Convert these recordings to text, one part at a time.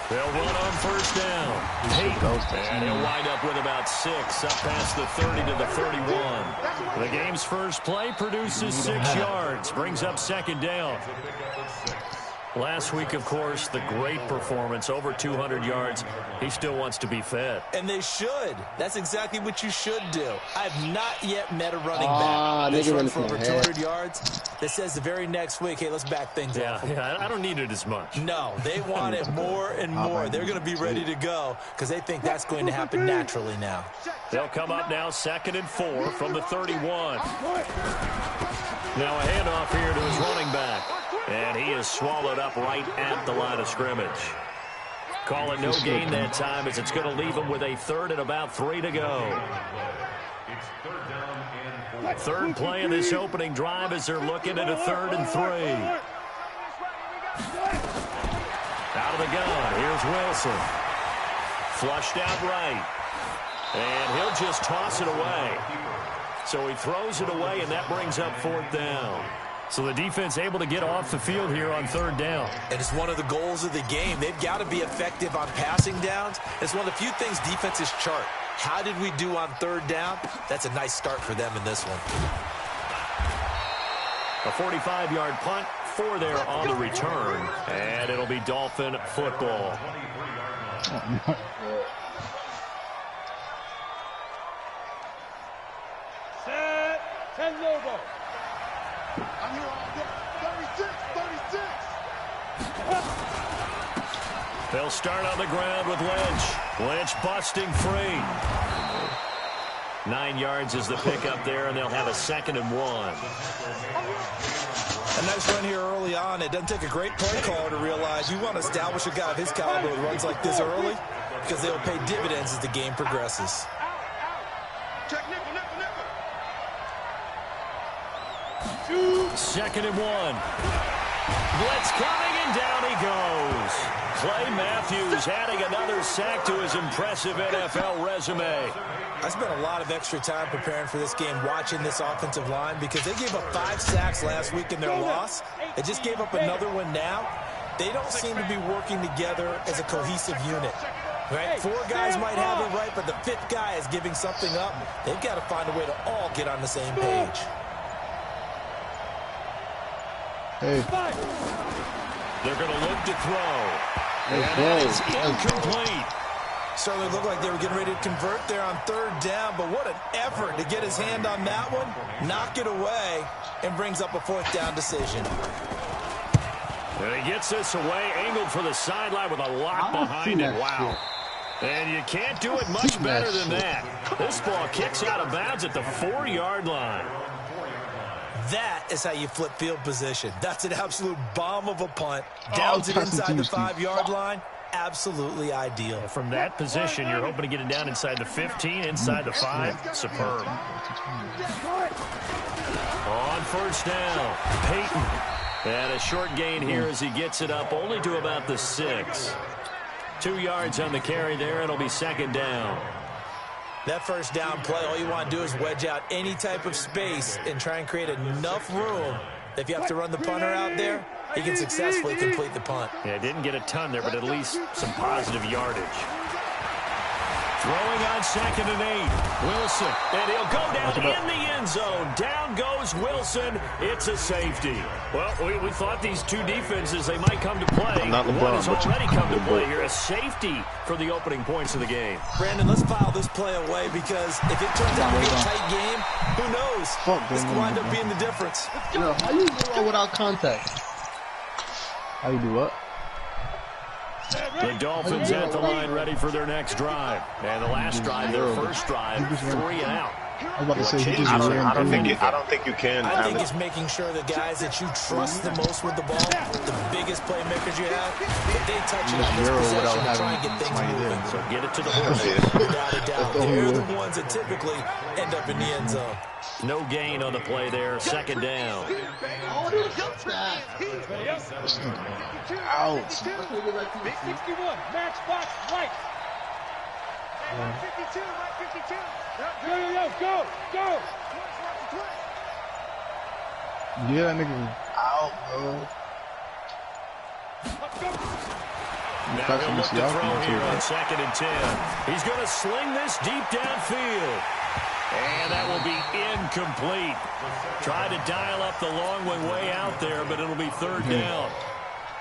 They'll run on first down. And he'll wind up with about 6 up past the 30 to the 31. The game's first play produces 6 yards, brings up second down. Last week, of course, the great performance, over 200 yards. He still wants to be fed. And they should. That's exactly what you should do. I've not yet met a running back that's run for over 200 yards that says the very next week, hey, let's back things off. Yeah, I don't need it as much. No, they want it more and more. They're going to be ready to go because they think that's going to happen naturally now. They'll come up now 2nd and 4 from the 31. Now a handoff here to his running back. And he is swallowed up right at the line of scrimmage. Call it no gain that time as it's going to leave him with a 3rd and about 3 to go. Third play in this opening drive as they're looking at a 3rd and 3. Out of the gun, here's Wilson. Flushed out right. And he'll just toss it away. So he throws it away, and that brings up 4th down. So the defense able to get off the field here on 3rd down. And it's one of the goals of the game. They've got to be effective on passing downs. It's one of the few things defenses chart. How did we do on 3rd down? That's a nice start for them in this one. A 45-yard punt, 4 there on the return. And it'll be Dolphin football. Set, 10 Lobo. They'll start on the ground with Lynch. Lynch busting free. 9 yards is the pickup there, and they'll have a 2nd and 1. A nice run here early on. It doesn't take a great play caller to realize you want to establish a guy of his caliber who runs like this early because they'll pay dividends as the game progresses. Check nickel, nickel, nickel. 2nd and 1. Blitz coming, and down he goes. Clay Matthews adding another sack to his impressive NFL resume. I spent a lot of extra time preparing for this game watching this offensive line because they gave up 5 sacks last week in their loss. They just gave up another one now. They don't seem to be working together as a cohesive unit. Right? 4 guys might have it right, but the 5th guy is giving something up. They've got to find a way to all get on the same page. Hey. They're going to look to throw. And it's incomplete. Certainly looked like they were getting ready to convert there on 3rd down, but what an effort to get his hand on that one, knock it away, and brings up a 4th down decision. And he gets this away, angled for the sideline with a lock behind it. Wow. And you can't do it much better than that. This ball kicks out of bounds at the 4-yard line. That is how you flip field position. That's an absolute bomb of a punt. Downs it inside the 5-yard line. Absolutely ideal. From that position, you're hoping to get it down inside the 15, inside the 5. Superb. On first down, Peyton. And a short gain here as he gets it up only to about the 6. 2 yards on the carry there. It'll be 2nd down. That first down play, all you want to do is wedge out any type of space and try and create enough room. If you have to run the punter out there, he can successfully complete the punt. Yeah, didn't get a ton there, but at least some positive yardage. Throwing on 2nd and 8. Wilson, and he'll go down in the end zone. Down goes Wilson. It's a safety. Well, we thought these two defenses, they might come to play. Not LeBron, one has already come to play here. A safety for the opening points of the game. Brandon, let's file this play away because if it turns out to be a tight game, who knows? This could wind up being the difference. Yo, how you do that without contact? How you do what? The Dolphins at the line ready for their next drive. And the last drive, their first drive, 3 and out. I was about to say, he just I don't think you can. I think it's making sure the guys that you trust the most with the ball, the biggest playmakers you have, that they touch it on this possession and try and get things moving. So get it to the horses. Without a doubt. They're the ones that typically end up in the end zone. No gain on the play there. 2nd down. Out. Big 61, match box right. 52, right 52. Go. Yeah, that nigga was out, bro. Now he'll look to throw here on 2nd and 10. He's going to sling this deep downfield. And that will be incomplete. Tried to dial up the long way out there, but it'll be 3rd down.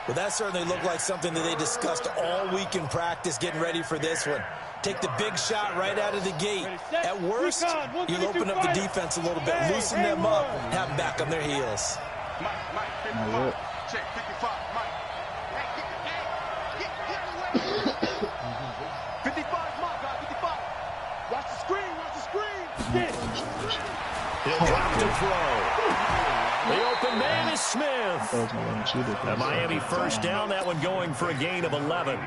Well, that certainly looked like something that they discussed all week in practice, getting ready for this one. Take the big shot right out of the gate. At worst, you'll open up the defense a little bit, loosen them up, and have them back on their heels. Check 55, Mike. 55, Mike, guys, 55. Watch the screen, watch the screen. He'll drop to throw. The open man is Smith. The Miami 1st down, that one going for a gain of 11.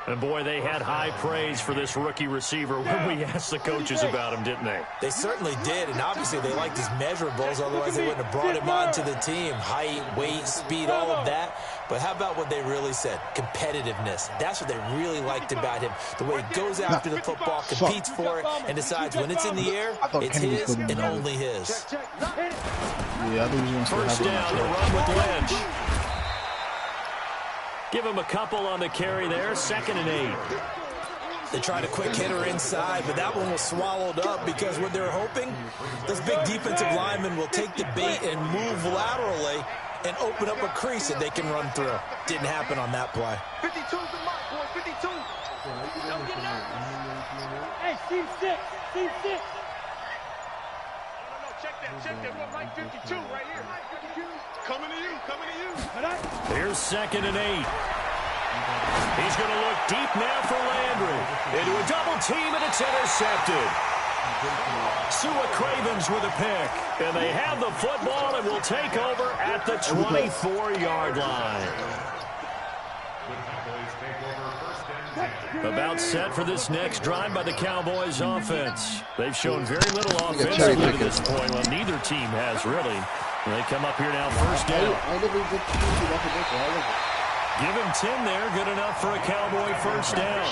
And, boy, they had high praise for this rookie receiver when we asked the coaches about him, didn't they? They certainly did, and obviously they liked his measurables, otherwise they wouldn't have brought him on to the team. Height, weight, speed, all of that. But how about what they really said? Competitiveness. That's what they really liked about him. The way he goes after the football, competes for it, and decides when it's in the air, it's his and only his. First down, the run with Lynch. Give him a couple on the carry there, 2nd and 8. They tried a quick hitter inside, but that one was swallowed up because what they're hoping, this big defensive lineman will take the bait and move laterally and open up a crease that they can run through. Didn't happen on that play. 52's the mark, boy, 52. Hey, team 6, team 6. No, check that, what Mike 52 right here. Coming to you. Here's 2nd and 8. He's going to look deep now for Landry. Into a double team, and it's intercepted. Sua Cravens with a pick. And they have the football and will take over at the 24-yard line. About set for this next drive by the Cowboys offense. They've shown very little offensively to this point. Well, neither team has really. They come up here now, 1st down. Give him 10 there, good enough for a Cowboy 1st down.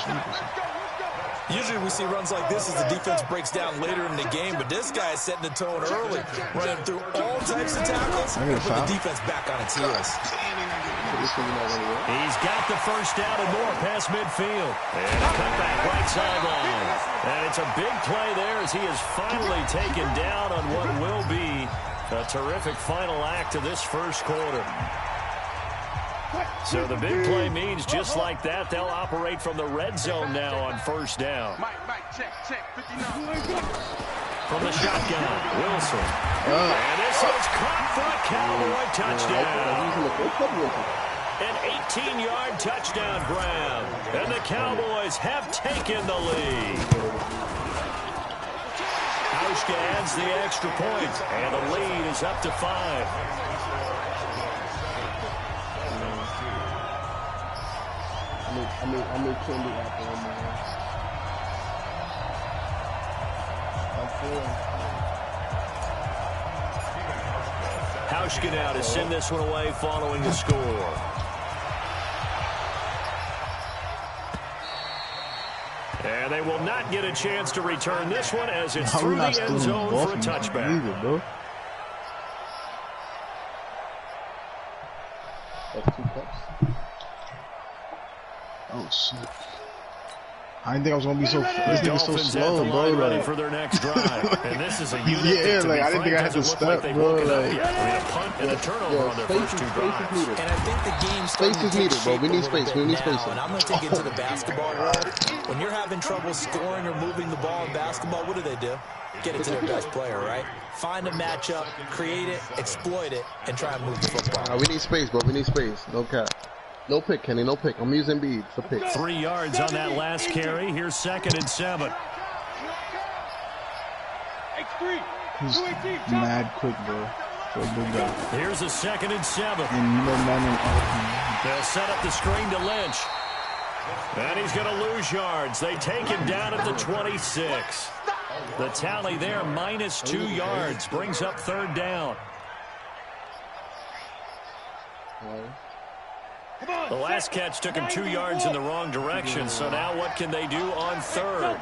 Usually we see runs like this as the defense breaks down later in the game, but this guy is setting the tone early, running through all types of tackles, and put the defense back on its heels. He's got the 1st down and more past midfield. And a cutback right sideline. And it's a big play there as he is finally taken down on what will be a terrific final act of this 1st quarter. So the big play means just like that, they'll operate from the red zone now on 1st down. Mike, check, 59. From the shotgun, Wilson. And this is caught for a Cowboy touchdown. An 18-yard touchdown grab. And the Cowboys have taken the lead. Hauschka adds the extra point, and the lead is up to 5. I made candy apple in there. Hauschka now to send this one away following the score. And they will not get a chance to return this one as it's through the end zone for a touchback. That's 2 cups. Oh shit! I didn't think I was gonna be so. This nigga's so slow, bro. Ready for their next drive, and this is a unit. Yeah, that, like I didn't think I had to step, bro. Like, I mean, a punt and a turnover on their first 2 drives. And I think the game's space is needed, bro. We need space. We need space. And I'm gonna take it to the basketball world. When you're having trouble scoring or moving the ball in basketball, what do? Get it to their best player, right? Find a matchup, create it, exploit it, and try and move the football. We need space, bro. We need space. No cap. No pick, Kenny. No pick. I'm using beads for pick. 3 yards on that last carry. Here's 2nd and 7. He's mad quick, bro. For a big guy. Here's a 2nd and 7. And no man. They'll set up the screen to Lynch. And he's going to lose yards. They take him down at the 26. The tally there, minus 2 yards. Brings up 3rd down. The last catch took him 2 yards in the wrong direction, so now what can they do on 3rd?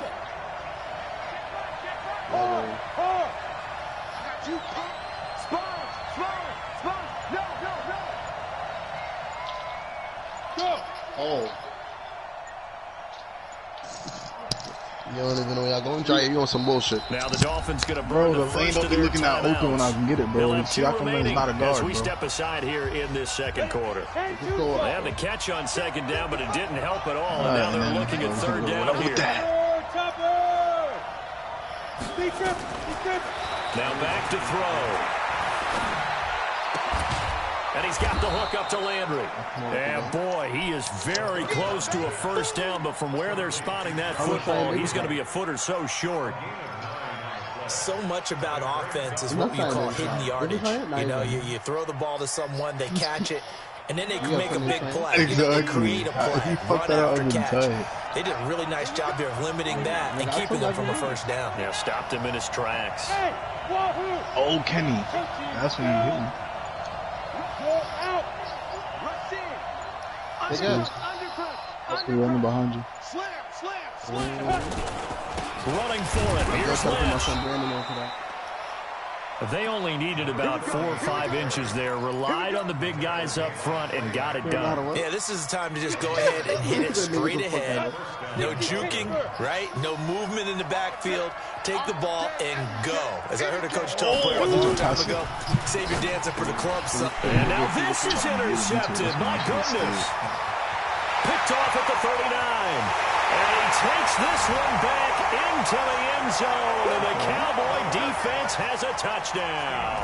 Oh. You don't even know where y'all going. Try you on some bullshit. Now the Dolphins going to Bro, burn the the lane first don't of be their looking that open when I can get it, They'll bro. have See, two I can remaining not a guard, as we bro. step aside here in this second quarter. They had the catch on second down, but it didn't help at all. And now they're looking at third down here. Now back to throw. And he's got the hook up to Landry. And boy, he is very close to a first down, but from where they're spotting that football, he's going to be a foot or so short. So much about offense is what you call hidden yardage. You know, you throw the ball to someone, they catch it, and then they can make a big play. Exactly. You know, they create a play, If you fuck run that up, after I'm catch. tired. They did a really nice job there of limiting that and keeping them from a first down. Yeah, stopped him in his tracks. Oh, Kenny. That's when you hit him. That's the running behind you. Running for it. Here's Lynch. They only needed about 4 or 5 inches there. Relied on the big guys up front and got it done. Yeah, this is the time to just go ahead and hit it straight ahead. No juking, right? No movement in the backfield. Take the ball and go. As I heard a coach tell a player a long time ago, save your dancing for the club. And now this is intercepted. My goodness. Picked off at the 39. And he takes this one back into the end zone. And the Cowboy defense has a touchdown.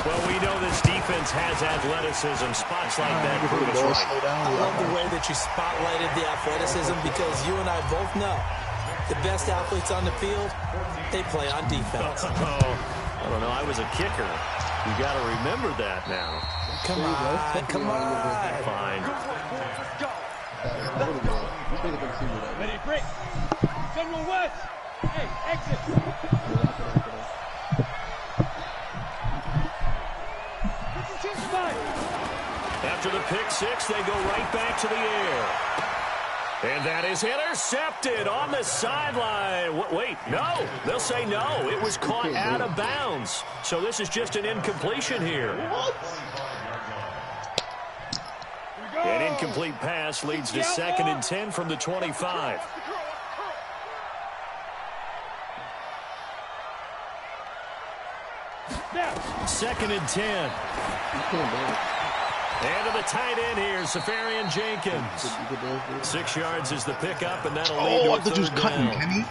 Well, we know this defense has athleticism. Spots like that prove us right. I love the way that you spotlighted the athleticism because you and I both know the best athletes on the field, they play on defense. I don't know. I was a kicker. You got to remember that now. Come on, come on. Fine. Ready, break. General West. Hey, exit. After the pick six, they go right back to the air. And that is intercepted on the sideline. Wait, no. They'll say no. It was caught out of bounds. So this is just an incompletion here. An incomplete pass leads to 2nd and 10 from the 25. Second and 10. And to the tight end here, Safarian Jenkins. 6 yards is the pickup, and that'll lead to a I thought you was third cutting, down. Kenny.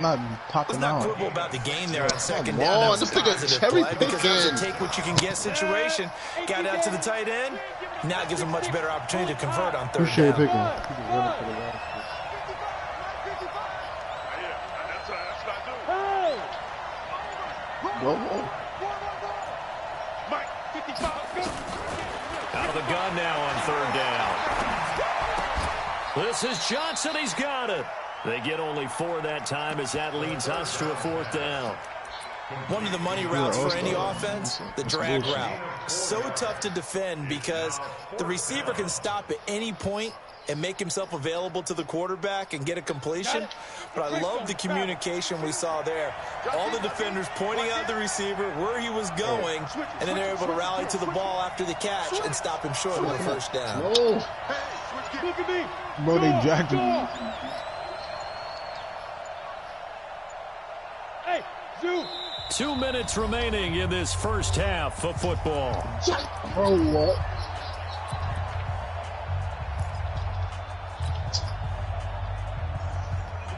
Not popping Let's not out. quibble about the game there on second down. That was a positive play because it was a take what you can get situation. Got out to the tight end. Now it gives them a much better opportunity to convert on third Appreciate down. picking. Mike, 55, go. Out of the gun now on third down. This is Johnson. He's got it. They get only 4 that time as that leads us to a 4th down. One of the money routes for any offense, the drag route. So tough to defend because the receiver can stop at any point and make himself available to the quarterback and get a completion. But I love the communication we saw there. All the defenders pointing out the receiver, where he was going, and then they're able to rally to the ball after the catch and stop him short of the first down. Look at me. Bro, they dragged him. Hey, Zoo. 2 minutes remaining in this first half of football. Bro, what?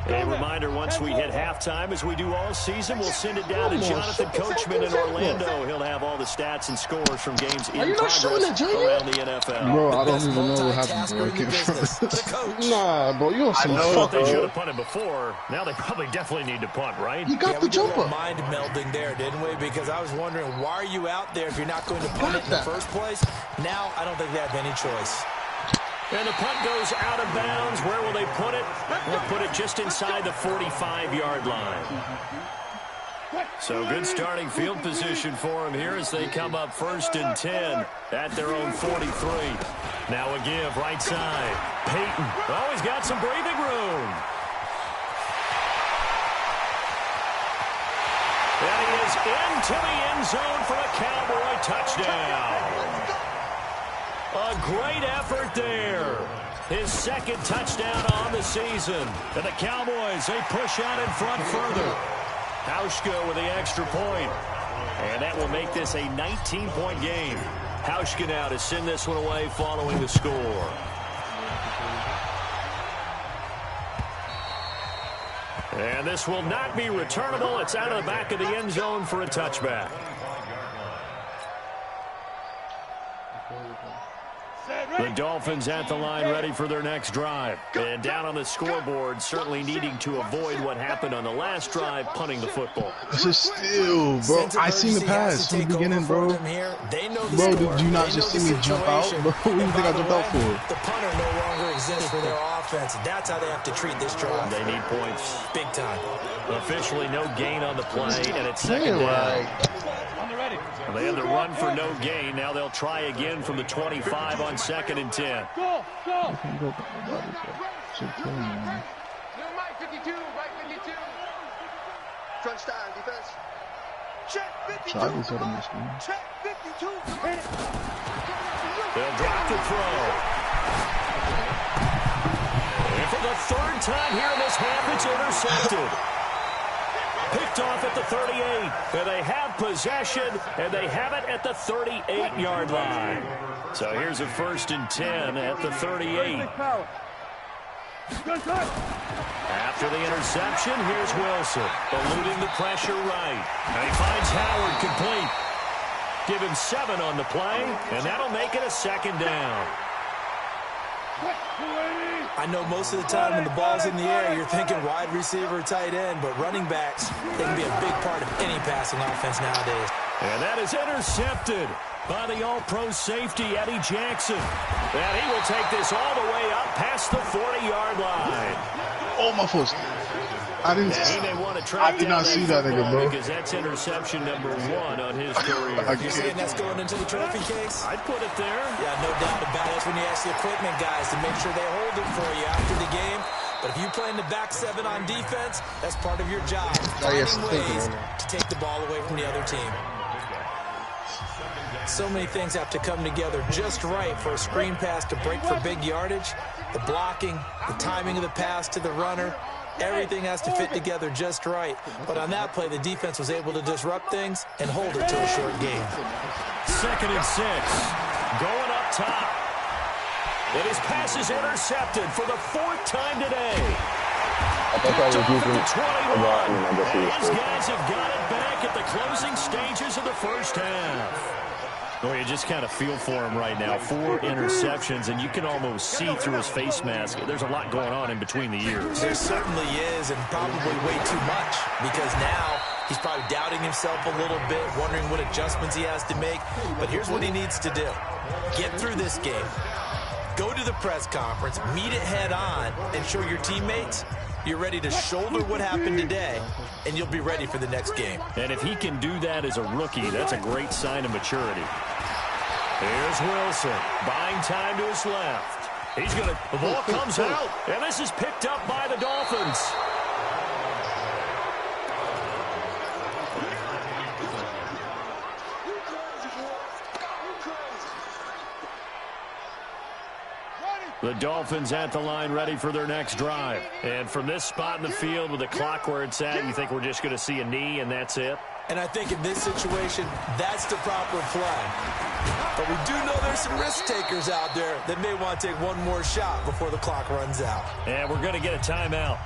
A reminder, once we hit halftime, as we do all season, we'll send it down to Jonathan Coachman in Orlando. He'll have all the stats and scores from games in progress around the NFL. Bro, I don't even know what happened. Bro. I can't nah, bro, you don't some fuck, They should bro. have punted before. Now they probably definitely need to punt, right? You got the We did a little jumper. mind melding there, didn't we? Because I was wondering, why are you out there if you're not going to punt it in the first place? Now I don't think they have any choice. And the punt goes out of bounds. Where will they put it? They'll put it just inside the 45-yard line. So good starting field position for them here as they come up 1st and 10 at their own 43. Now a give right side. Peyton. Oh, he's got some breathing room. And he is into the end zone for a Cowboy touchdown. A great effort there. His second touchdown on the season. And the Cowboys, they push out in front further. Hauschka with the extra point. And that will make this a 19-point game. Hauschka now to send this one away following the score. And this will not be returnable. It's out of the back of the end zone for a touchback. The Dolphins at the line ready for their next drive. And down on the scoreboard, certainly needing to avoid what happened on the last drive, punting the football. This is still, bro. I seen the pass from the beginning, bro. Bro, did you not just see me jump out? Bro, what do you think I jumped out for? The punter no longer exists for their offense. That's how they have to treat this drive. They need points. Big time. Officially no gain on the play, and it's second down. They had the run for no gain. Now they'll try again from the 25 on 2nd and 10. Go! Right 52, right 52. Crunch time, defense. Check 52. Check 52. They'll drop the throw. And for the third time here in this half, it's intercepted. Picked off at the 38. And they have possession, and they have it at the 38-yard line. So here's a 1st and 10 at the 38. After the interception, here's Wilson, eluding the pressure right. And he finds Howard complete. Give him 7 on the play, and that'll make it a 2nd down. I know most of the time when the ball's in the air, you're thinking wide receiver, tight end, but running backs, they can be a big part of any passing offense nowadays. And that is intercepted by the all-pro safety, Eddie Jackson. And he will take this all the way up past the 40-yard line. Oh, my foot. I did not see that nigga, bro. Because that's interception number 1 on his career. You're saying that's going into the trophy case? I'd put it there. Yeah, no doubt about it. That's when you ask the equipment guys to make sure they hold it for you after the game. But if you play in the back 7 on defense, that's part of your job. Finding ways to take the ball away from the other team. So many things have to come together just right for a screen pass to break for big yardage. The blocking, the timing of the pass to the runner, everything has to fit together just right. But on that play, the defense was able to disrupt things and hold it to a short game. 2nd and 6. Going up top. And his pass is intercepted for the 4th time today. I thought I was using These guys have got it back at the closing stages of the first half. Well, you just kind of feel for him right now. 4 interceptions, and you can almost see through his face mask. There's a lot going on in between the ears. There certainly is, and probably way too much, because now he's probably doubting himself a little bit, wondering what adjustments he has to make. But here's what he needs to do. Get through this game. Go to the press conference, meet it head on, and show your teammates you're ready to shoulder what happened today, and you'll be ready for the next game. And if he can do that as a rookie, that's a great sign of maturity. Here's Wilson, buying time to his left. He's going to, the ball comes out, and this is picked up by the Dolphins. The Dolphins at the line ready for their next drive. And from this spot in the field with the clock where it's at, you think we're just going to see a knee and that's it? And I think in this situation, that's the proper play. But we do know there's some risk takers out there that may want to take one more shot before the clock runs out. And we're going to get a timeout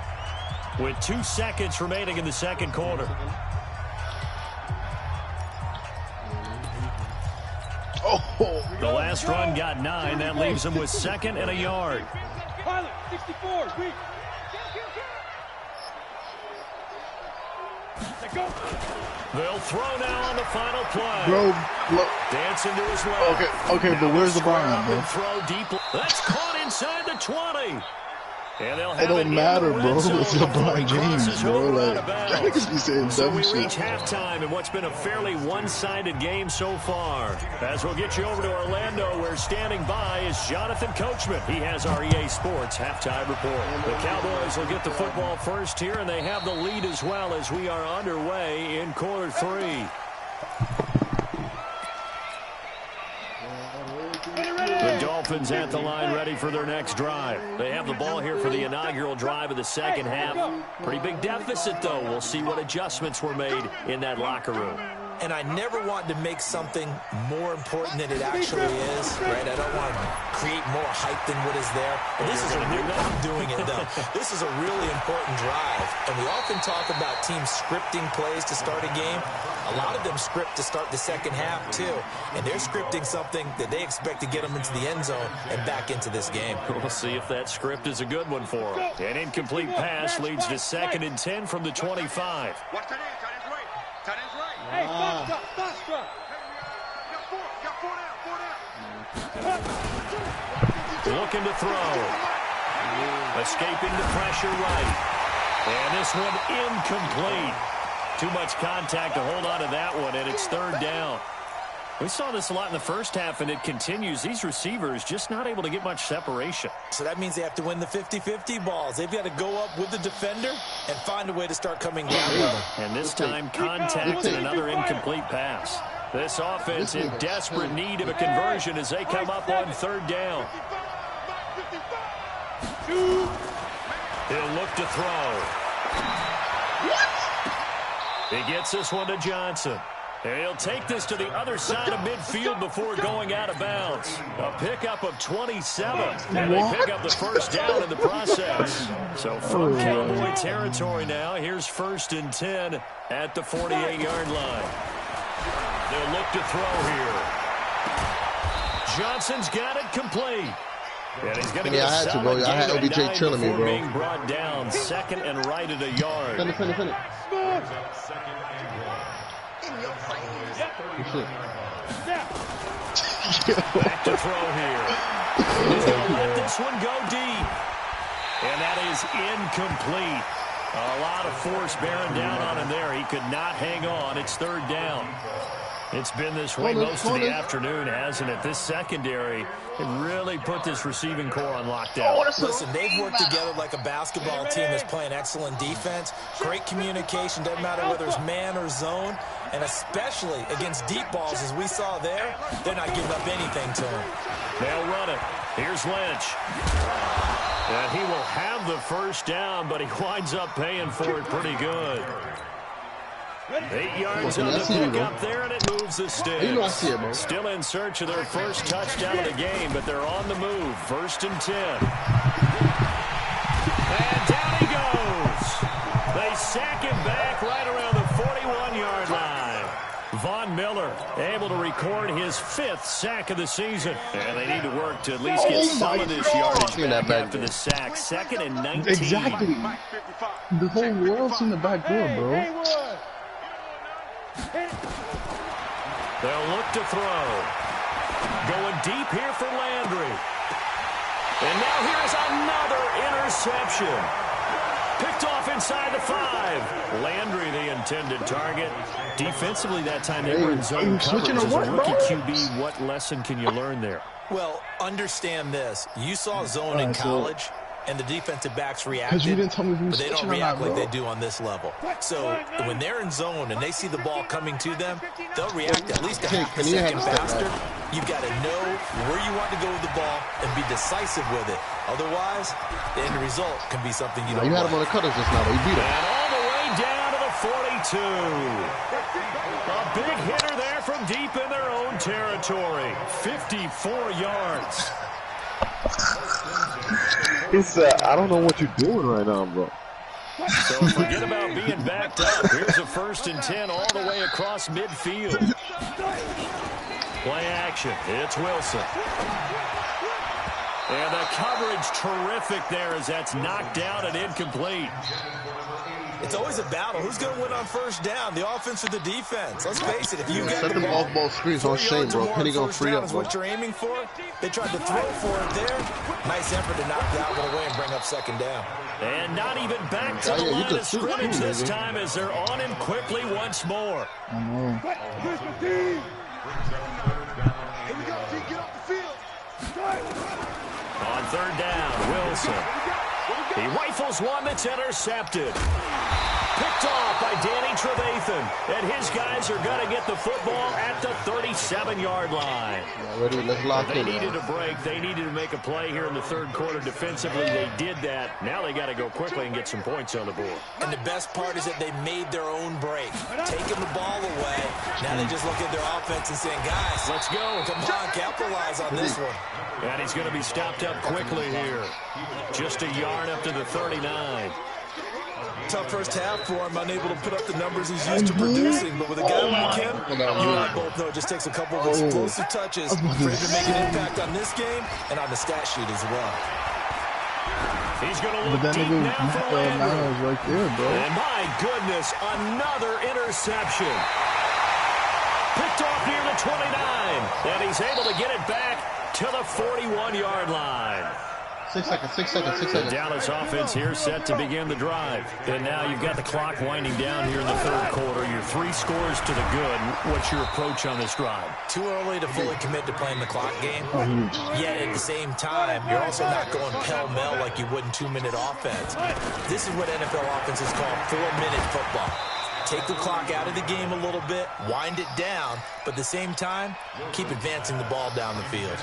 with 2 seconds remaining in the second quarter. The last run got 9. That leaves him with 2nd and a yard. Pilot, 64, weak. They'll throw now on the final play. Bro, dancing to his left. Okay, but where's the Brian, bro? Throw deep. That's caught inside the 20. And it don't matter, bro. It's LeBron James, bro. Like, that niggas be saying so dumb we shit. reach halftime in what's been a fairly one-sided game so far. As we'll get you over to Orlando, where standing by is Jonathan Coachman. He has our EA Sports halftime report. The Cowboys will get the football first here, and they have the lead as well as we are underway in quarter 3. The Dolphins at the line ready for their next drive. They have the ball here for the inaugural drive of the second half. Pretty big deficit, though. We'll see what adjustments were made in that locker room. And I never want to make something more important than it actually is, right? I don't want to create more hype than what is there. But this is a real, I'm doing it, though. This is a really important drive. And we often talk about teams scripting plays to start a game. A lot of them script to start the second half, too. And they're scripting something that they expect to get them into the end zone and back into this game. We'll see if that script is a good one for them. An incomplete pass leads to 2nd and 10 from the 25. Watch that in. Tight end's right. Tight end's right. Hey, stop. Got 4 down. Looking to throw. Escaping the pressure right. And this one incomplete. Too much contact to hold on to that one, and it's 3rd down. We saw this a lot in the first half, and it continues. These receivers just not able to get much separation. So that means they have to win the 50-50 balls. They've got to go up with the defender and find a way to start coming down. And this time, contact and another incomplete pass. This offense in desperate need of a conversion as they come up on 3rd down. He'll look to throw. He gets this one to Johnson. And he'll take this to the other side of midfield before going out of bounds. A pickup of 27. And they pick up the 1st down in the process. So from Cowboy territory now, here's 1st and 10 at the 48-yard line. They'll look to throw here. Johnson's got it complete. And he's going to get a solid I had OBJ trailing me, bro. Being brought down 2nd and right at a yard. Finish. Back to throw here. He's going to let this one go deep. And that is incomplete. A lot of force bearing down on him there. He could not hang on. It's 3rd down. It's been this way most of the afternoon, hasn't it? This secondary really put this receiving core on lockdown. Listen, they've worked together like a basketball team that's playing excellent defense. Great communication, doesn't matter whether it's man or zone. And especially against deep balls, as we saw there, they're not giving up anything to him. They'll run it. Here's Lynch. And he will have the 1st down, but he winds up paying for it pretty good. 8 yards on the pickup there, and it moves the sticks. Still in search of their first touchdown of the game, but they're on the move. 1st and 10. And down he goes. They sack him back right around the 41-yard line. Von Miller able to record his 5th sack of the season. And they need to work to at least get some of this yardage back after the sack. 2nd and 19. Exactly. The whole world's in the back door, bro. They'll look to throw. Going deep here for Landry. And now here's another interception. Picked off inside the 5. Landry, the intended target. Defensively that time they were in zone coverage as a rookie QB. What lesson can you learn there? Well, understand this. You saw zone in college, and the defensive backs reacted, but they don't react like they do on this level. So when they're in zone and they see the ball coming to them, they'll react at least a half a second faster. You've got to know where you want to go with the ball and be decisive with it. Otherwise, the end result can be something you don't You had him on the cutters just now, but he beat him. And all the way down to the 42. A big hitter there from deep in their own territory. 54 yards. It's, I don't know what you're doing right now, bro. So forget about being backed up. Here's a 1st and 10 all the way across midfield. Play action. It's Wilson. And the coverage terrific there as that's knocked down and incomplete. It's always a battle. Who's going to win on 1st down, the offense or the defense? Let's face it. If you get the ball, off-ball screens on Shane, bro. Penny gonna free up, is what you're aiming for. They tried to throw for it there. Nice effort to knock that one away and bring up 2nd down. And not even back to the line of scrimmage this time as they're on him quickly once more. On 3rd down, Wilson. He rifles one that's intercepted. Picked off by Danny Trevathan. And his guys are going to get the football at the 37-yard line. Ready? Let's lock They in. needed a break. They needed to make a play here in the third quarter defensively. They did that. Now they got to go quickly and get some points on the board. And the best part is that they made their own break, taking the ball away. Now they just look at their offense and saying, guys, Let's go. come on, capitalize on this one. And he's going to be stopped up quickly here. Just a yard up to the 39. Tough first half for him, unable to put up the numbers he's used to producing. But with a guy like him, you and I both know it just takes a couple of explosive touches for him to make an impact on this game and on the stat sheet as well. He's going to But look that deep nigga now for Landry. Mahomes right there, bro. And my goodness, another interception. Picked off near the 29. And he's able to get it back to the 41-yard line. 6 seconds, 6 seconds, 6 The seconds. Dallas offense here set to begin the drive. And now you've got the clock winding down here in the third quarter. You're 3 scores to the good. What's your approach on this drive? Too early to fully commit to playing the clock game. Yet at the same time, you're also not going pell-mell like you would in 2-minute offense. This is what NFL offenses call 4-minute football. Take the clock out of the game a little bit, wind it down, but at the same time, keep advancing the ball down the field.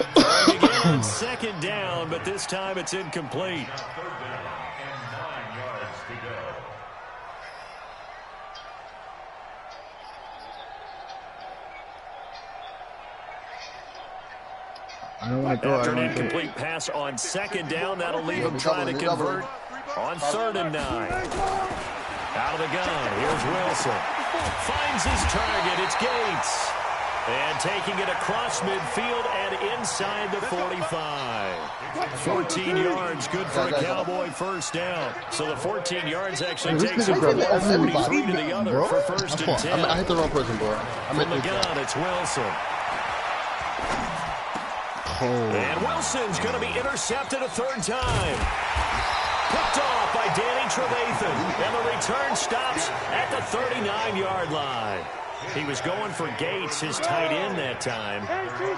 Again on second down, but this time it's incomplete. I don't want to throw. After an incomplete pass on second down, that'll leave him trying to convert on 3rd and 9. Out of the gun, here's Wilson. Finds his target, it's Gates. And taking it across midfield and inside the 45. 14 yards, good for a Cowboy first down. So the 14 yards actually takes him from 43 to the other for 1st and 10. I hit the wrong person, bro. From the gun, it's Wilson. And Wilson's going to be intercepted a 3rd time. Picked off by Danny Trevathan. And the return stops at the 39-yard line. He was going for Gates, his tight end that time.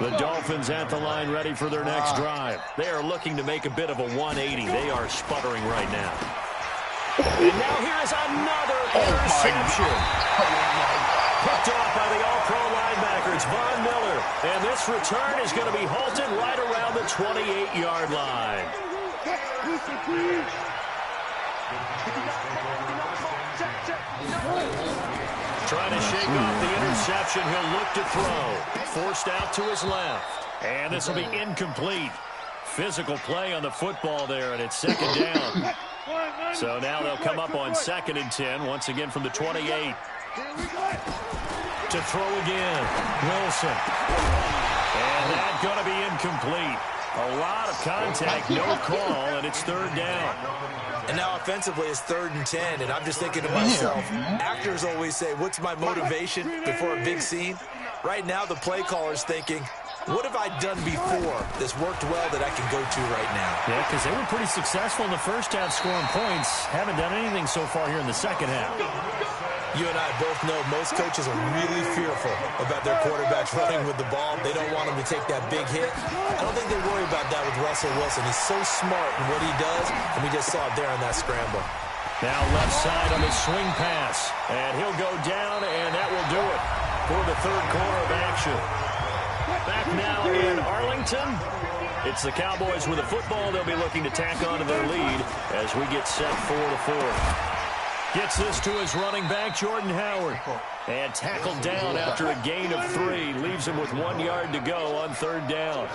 The Dolphins at the line ready for their next drive. They are looking to make a bit of a 180. They are sputtering right now. And now here is another interception. Picked off by the All-Pro linebacker. It's Von Miller. And this return is going to be halted right around the 28-yard line. Trying to shake off the interception. He'll look to throw. Forced out to his left. And this will be incomplete. Physical play on the football there, and it's 2nd down. So now they'll come up on 2nd and 10, once again from the 28. To throw again, Wilson. And that's going to be incomplete. A lot of contact, no call, and it's 3rd down. And now offensively it's 3rd and 10, and I'm just thinking to myself, actors always say, what's my motivation before a big scene? Right now the play caller's thinking, what have I done before that's worked well that I can go to right now? Yeah, because they were pretty successful in the first half scoring points. Haven't done anything so far here in the second half. You and I both know most coaches are really fearful about their quarterbacks running with the ball. They don't want him to take that big hit. I don't think they worry about that with Russell Wilson. He's so smart in what he does, and we just saw it there on that scramble. Now left side on the swing pass. And he'll go down, and that will do it for the 3rd quarter of action. Back now in Arlington. It's the Cowboys with the football. They'll be looking to tack on to their lead as we get set for the 4th. Gets this to his running back, Jordan Howard. And tackled down after a gain of 3. Leaves him with 1 yard to go on 3rd down.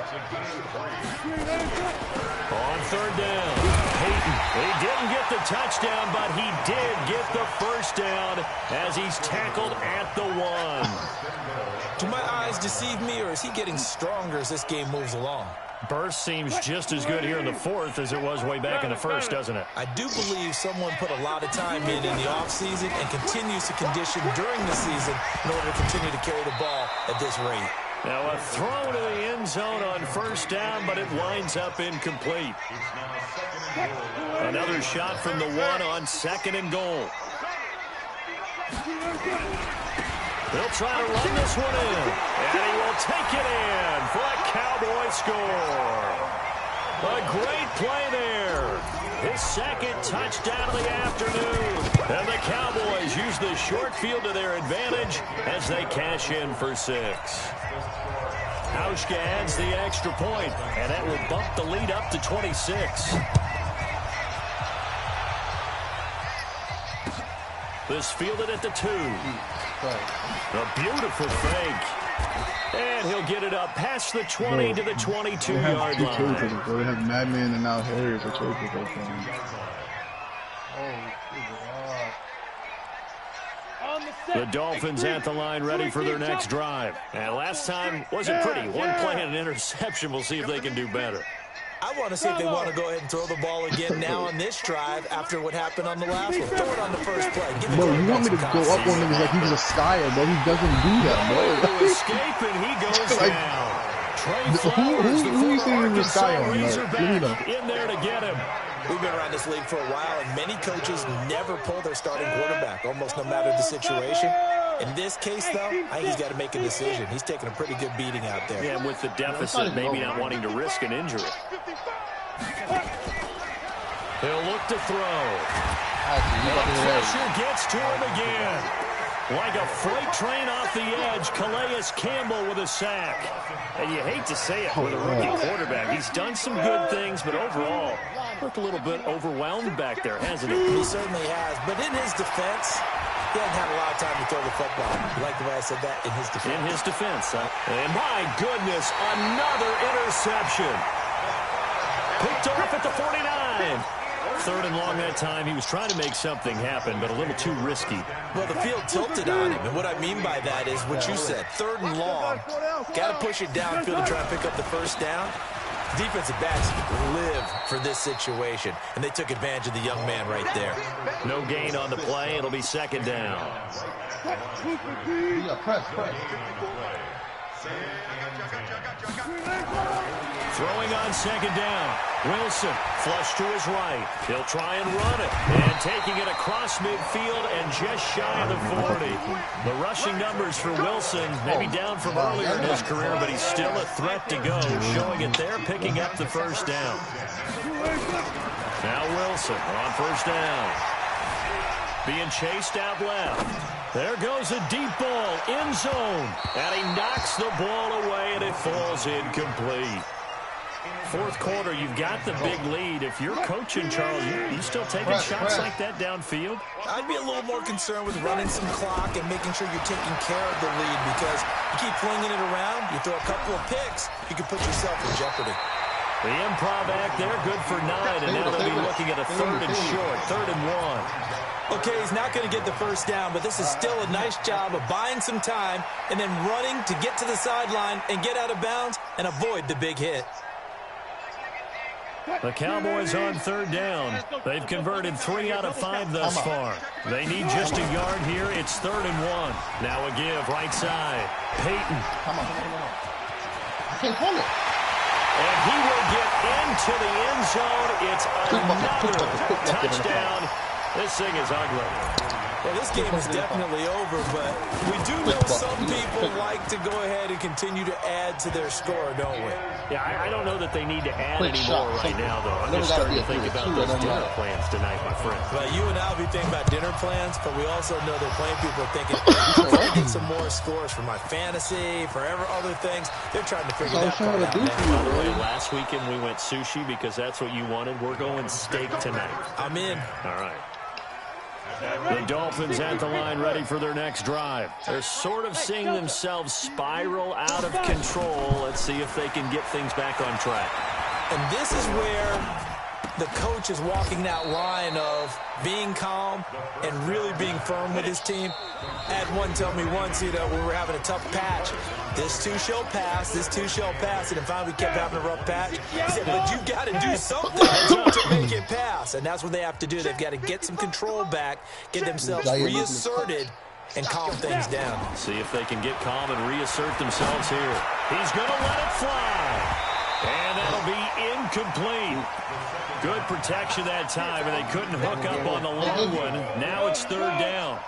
On 3rd down, Peyton. He didn't get the touchdown, but he did get the first down as he's tackled at the 1. Do my eyes deceive me, or is he getting stronger as this game moves along? Burst seems just as good here in the 4th as it was way back in the 1st, doesn't it? I do believe someone put a lot of time in the offseason and continues to condition during the season in order to continue to carry the ball at this rate. Now a throw to the end zone on 1st down, but it winds up incomplete. Another shot from the 1 on 2nd and goal. He'll try to run this one in, and he will take it in for a Cowboy score. A great play there. His second touchdown of the afternoon. And the Cowboys use the short field to their advantage as they cash in for 6. Hauschka adds the extra point, and that will bump the lead up to 26. This fielded at the 2. A beautiful fake. And he'll get it up past the 20 to the 22-yard line. They have Madman and now Harris are choking for them. The Dolphins at the line ready for their next drive. And last time wasn't pretty. One play and an interception. We'll see if they can do better. I want to see if they want to go ahead and throw the ball again now on this drive after what happened on the last one. Throw it on the first play. Bro, you want me to go up on him like he's a Skyer, but he doesn't do that, bro. Escape and he goes down. Who you saying is a Skyer on? In there to get him. We've been around this league for a while, and many coaches never pull their starting quarterback, almost no matter the situation. In this case, though, I think he's got to make a decision. He's taking a pretty good beating out there. Yeah, with the deficit, maybe not wanting to risk an injury. He'll look to throw. Pressure gets to him again. Like a freight train off the edge, Calais Campbell with a sack. And you hate to say it with a rookie quarterback. He's done some good things, but overall, looked a little bit overwhelmed back there, hasn't he? He certainly has. But in his defense, he hasn't had a lot of time to throw the football. You like the way I said that? In his defense. In his defense. And my goodness, another interception. Picked off at the 49. 3rd and long that time. He was trying to make something happen, but a little too risky. Well, the field tilted on him, and what I mean by that is what you said. 3rd and long. Got to push it downfield and try to pick up the first down. Defensive backs live for this situation, and they took advantage of the young man right there. No gain on the play. It'll be 2nd down. Press. Throwing on 2nd down. Wilson flush to his right. He'll try and run it. And taking it across midfield and just shy of the 40. The rushing numbers for Wilson, maybe down from earlier in his career, but he's still a threat to go. Showing it there, picking up the 1st down. Now Wilson on 1st down. Being chased out left. There goes a deep ball, end zone. And he knocks the ball away, and it falls incomplete. 4th quarter, you've got the big lead. If you're coaching, Charles, you still taking shots like that downfield? I'd be a little more concerned with running some clock and making sure you're taking care of the lead, because you keep flinging it around, you throw a couple of picks, you can put yourself in jeopardy. The improv act there, good for 9, and now they'll be looking at a 3rd and short, 3rd and 1. Okay, he's not going to get the first down, but this is still a nice job of buying some time and then running to get to the sideline and get out of bounds and avoid the big hit. The Cowboys on 3rd down. They've converted 3 out of 5 thus far. They need just a yard here. It's 3rd and 1. Now a give, right side. Peyton. Come on. I can't hold it. And he will get into the end zone. It's another touchdown. This thing is ugly. Well, this game is definitely over, but we do know some people like to go ahead and continue to add to their score, don't we? Yeah, I don't know that they need to add any more right now, though. I'm just starting to think about those dinner plans tonight, my friend. Well, you and I will be thinking about dinner plans, but we also know that plenty of people are thinking, I'm trying to get some more scores for my fantasy, for other things. They're trying to figure that part out. By the way, last weekend we went sushi because that's what you wanted. We're going steak tonight. I'm in. All right. The Dolphins at the line ready for their next drive. They're sort of seeing themselves spiral out of control. Let's see if they can get things back on track. And this is where the coach is walking that line of being calm and really being firm with his team. I had one tell me once, we were having a tough patch. This too shall pass, this too shall pass. And then finally we kept having a rough patch. He said, but you got to do something to make it pass. And that's what they have to do. They've got to get some control back, get themselves reasserted, and calm things down. See if they can get calm and reassert themselves here. He's going to let it fly. And that'll be incomplete. Good protection that time, and they couldn't hook up on the long one. Now it's 3rd down.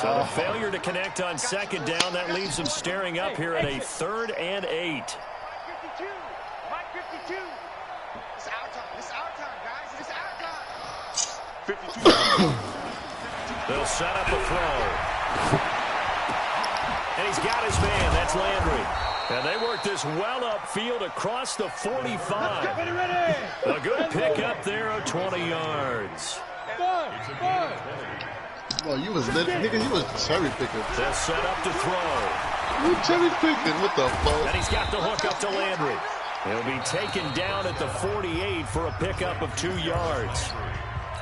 So the failure to connect on 2nd down, that leaves them staring up here at a 3rd and 8. It's our time. It's our time, guys. It's our time. 52. They'll set up a throw. And he's got his man. That's Landry. And they work this well upfield across the 45. A good pickup there of 20 yards. Well, you was nigga, you was cherry picking. They'll set up to throw. You cherry picking? What the fuck? And he's got the hook up to Landry. He'll be taken down at the 48 for a pickup of 2 yards.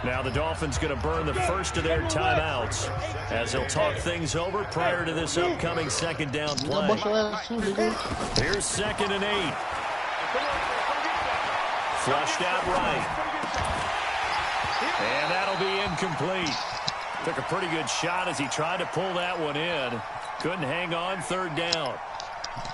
Now the Dolphins going to burn the first of their timeouts as they'll talk things over prior to this upcoming second down play. Here's 2nd and 8. Flushed out right. And that'll be incomplete. Took a pretty good shot as he tried to pull that one in. Couldn't hang on, 3rd down.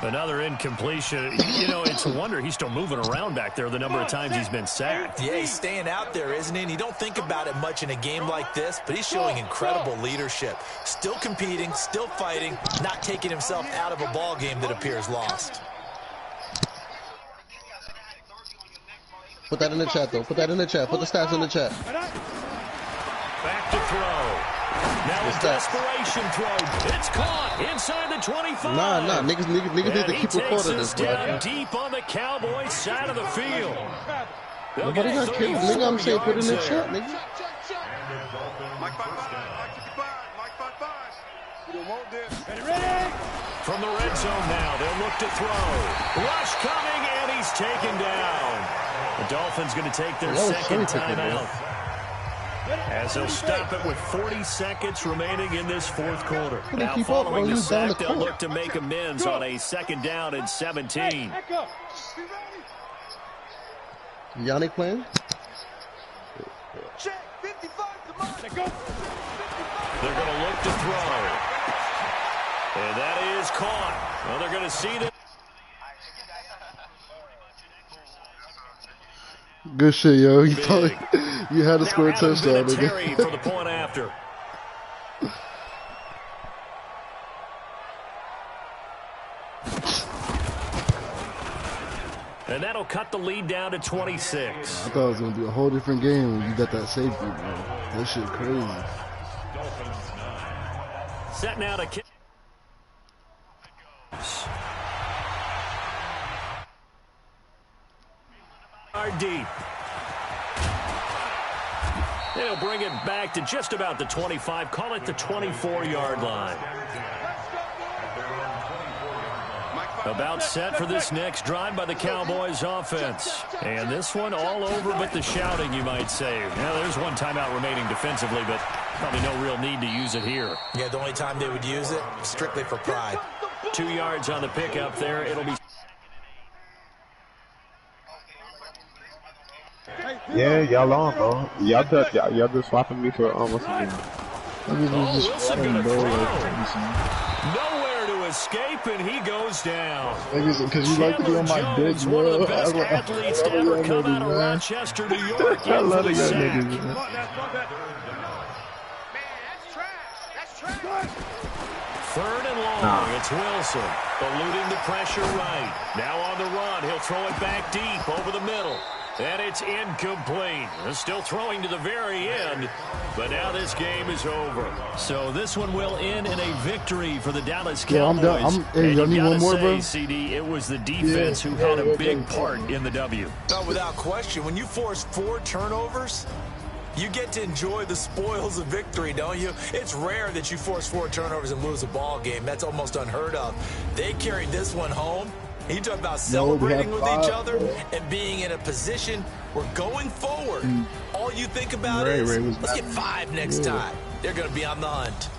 Another incompletion. You know, it's a wonder he's still moving around back there the number of times he's been sacked. Yeah, he's staying out there, isn't he? And you don't think about it much in a game like this, but he's showing incredible leadership. Still competing, still fighting, not taking himself out of a ball game that appears lost. Put that in the chat, though. Put that in the chat. Put the stats in the chat. Back to throw. Now a desperation throw. It's caught inside the 25. Nah. Niggas need to keep recording this, bro. Down deep on the Cowboys side of the field. Nobody got killed, nigga. I'm saying put it in the chat, nigga. Mike 55. Mike 55. You don't want this. Ready? From the red zone now, they'll look to throw. Rush coming, and he's taken down. The Dolphins going to take their second timeout, as they'll stop it with 40 seconds remaining in this 4th quarter. Now following the sack, they'll look to make amends on a 2nd down and 17. Yannick playing? Check 55. Come on. Go. They're going to look to throw. And that is caught. Well, they're going to see that. Good shit, yo. You probably you had to score a touchdown, nigga. For the point after. And that'll cut the lead down to 26. I thought it was gonna be a whole different game when you got that safety, bro. That shit crazy. Set now to kick. Deep. They'll bring it back to just about the 25. Call it the 24-yard line. About set for this next drive by the Cowboys offense. And this one all over but the shouting, you might say. Now, there's one timeout remaining defensively, but probably no real need to use it here. Yeah, the only time they would use it, strictly for pride. 2 yards on the pickup there. It'll be... Yeah, y'all on, bro. Y'all just swapping me for almost a game. Wilson gonna throw. Nowhere to escape, and he goes down. Because you like to be on my dick, bro. One of the best athletes to ever come out of Rochester, New York. I love the young niggas, man. Man, that's trash. That's trash. 3rd and long. It's Wilson eluding the pressure right. Now on the run, he'll throw it back deep over the middle. And it's incomplete. They're still throwing to the very end, but now this game is over. So this one will end in a victory for the Dallas Cowboys. Yeah, I'm done. Hey, y'all need one more, bro? CD, it was the defense who had a big part in the W. No, without question. When you force 4 turnovers, you get to enjoy the spoils of victory, don't you? It's rare that you force 4 turnovers and lose a ball game. That's almost unheard of. They carried this one home. You talk about celebrating with each other and being in a position where going forward, all you think about is, let's get 5 next time. They're going to be on the hunt.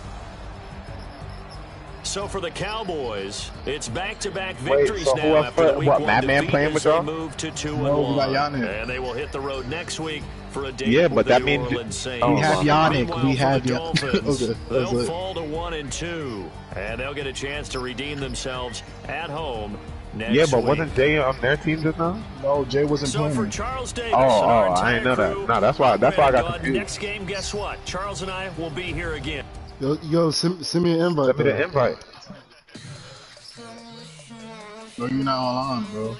So for the Cowboys, it's back-to-back victories so now after the week what, 1 Madman defeat playing as with they y'all? move to 2-1. And they will hit the road next week for a date with the New Orleans Saints. We have Yannick. Meanwhile, We have for the Dolphins, okay, they'll fall to 1-2, and they'll get a chance to redeem themselves at home next but week. wasn't Jay on their team just now? No, Jay wasn't So playing. for Charles Davis, I didn't know that. No, that's why I got confused. Next game, guess what? Charles and I will be here again. Yo, send me an invite. Send me the invite. Bro, you're not all on, bro.